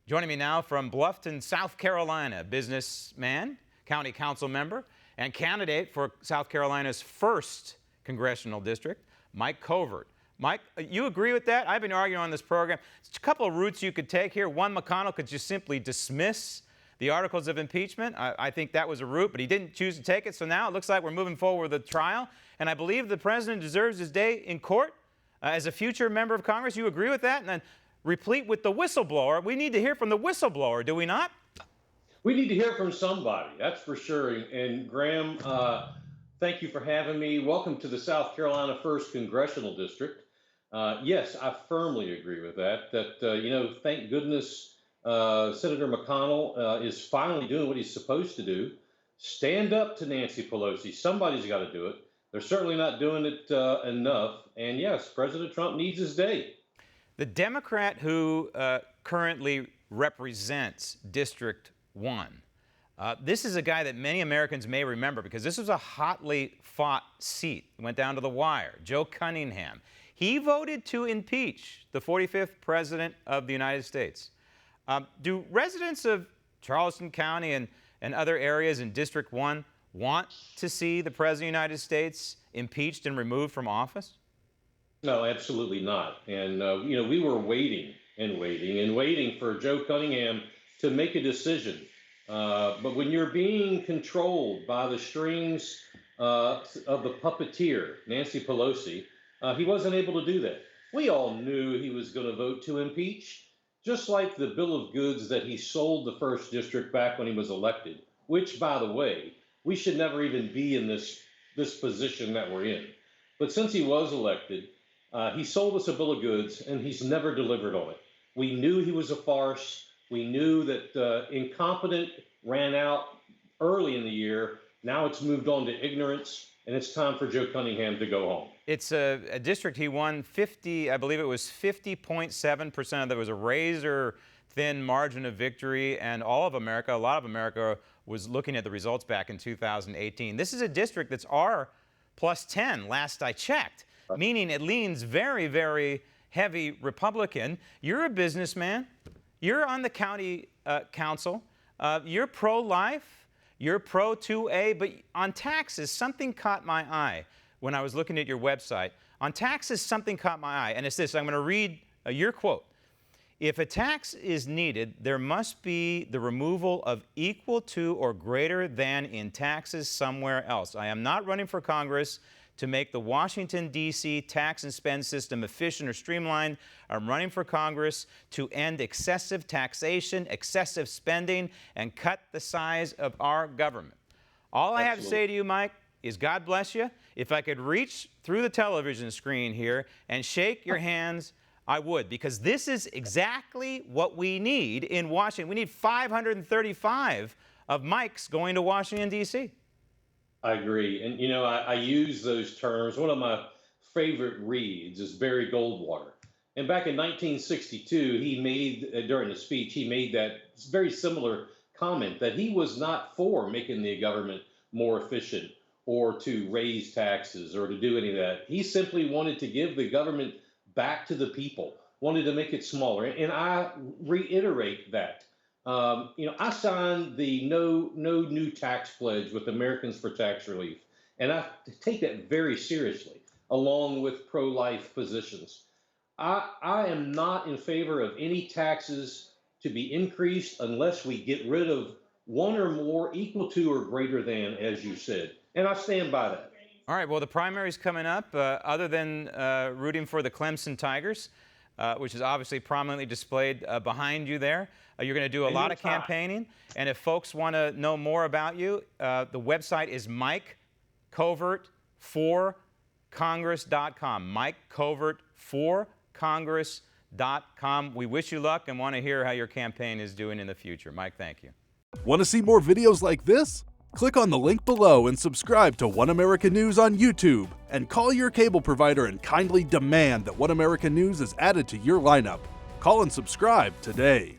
Joining me now from Bluffton, South Carolina, businessman, county council member, and candidate for South Carolina's 1st congressional district, Mike Covert. Mike, you agree with that? I've been arguing on this program. There's a couple of routes you could take here. One, McConnell could just simply dismiss the articles of impeachment. I think that was a route, but he didn't choose to take it. So now it looks like we're moving forward with a trial. And I believe the president deserves his day in court as a future member of Congress. You agree with that? And then replete with the whistleblower. We need to hear from the whistleblower, do we not? We need to hear from somebody, that's for sure. And Graham, thank you for having me. Welcome to the South Carolina 1st Congressional District. Yes, I firmly agree with that. Thank goodness Senator McConnell is finally doing what he's supposed to do. Stand up to Nancy Pelosi. Somebody's got to do it. They're certainly not doing it enough. And yes, President Trump needs his day. The Democrat who currently represents District 1, this is a guy that many Americans may remember because this was a hotly fought seat. It went down to the wire. Joe Cunningham. He voted to impeach the 45th President of the United States. Do residents of Charleston County and other areas in District 1 want to see the President of the United States impeached and removed from office? No, absolutely not. And, we were waiting for Joe Cunningham to make a decision. But when you're being controlled by the strings of the puppeteer, Nancy Pelosi, he wasn't able to do that. We all knew he was going to vote to impeach, just like the bill of goods that he sold the 1st District back when he was elected, which, by the way, we should never even be in this position that we're in. But since he was elected, he sold us a bill of goods, and he's never delivered on it. We knew he was a farce. We knew that incompetent ran out early in the year. Now it's moved on to ignorance, and it's time for Joe Cunningham to go home. It's a district he won 50, I believe it was 50.7%. There was a razor-thin margin of victory, and all of America, a lot of America, was looking at the results back in 2018. This is a district that's R plus 10, last I checked, meaning it leans very, very heavy Republican. You're a businessman. You're on the county council. You're pro-life. You're pro-2A. But on taxes, something caught my eye when I was looking at your website. On taxes, something caught my eye. And it's this. I'm going to read your quote. If a tax is needed, there must be the removal of equal to or greater than in taxes somewhere else. I am not running for Congress to make the Washington, D.C. tax and spend system efficient or streamlined. I'm running for Congress to end excessive taxation, excessive spending, and cut the size of our government. All I have to say to you, Mike, is God bless you. If I could reach through the television screen here and shake your hands, I would, because this is exactly what we need in Washington. We need 535 of Mikes going to Washington, D.C. I agree. And, I use those terms. One of my favorite reads is Barry Goldwater. And back in 1962, he made, during the speech, he made that very similar comment that he was not for making the government more efficient or to raise taxes or to do any of that. He simply wanted to give the government back to the people, wanted to make it smaller. And I reiterate that. I signed the no new tax pledge with Americans for Tax Relief, and I take that very seriously, along with pro-life positions. I am not in favor of any taxes to be increased unless we get rid of one or more equal to or greater than, as you said, and I stand by that. All right, well, the primary's coming up. Other than rooting for the Clemson Tigers, which is obviously prominently displayed behind you there, you're going to do a lot of campaigning. And if folks want to know more about you, the website is MikeCovert4Congress.com. MikeCovert4Congress.com. We wish you luck and want to hear how your campaign is doing in the future. Mike, thank you. Want to see more videos like this? Click on the link below and subscribe to One American News on YouTube, and call your cable provider and kindly demand that One American News is added to your lineup. Call and subscribe today.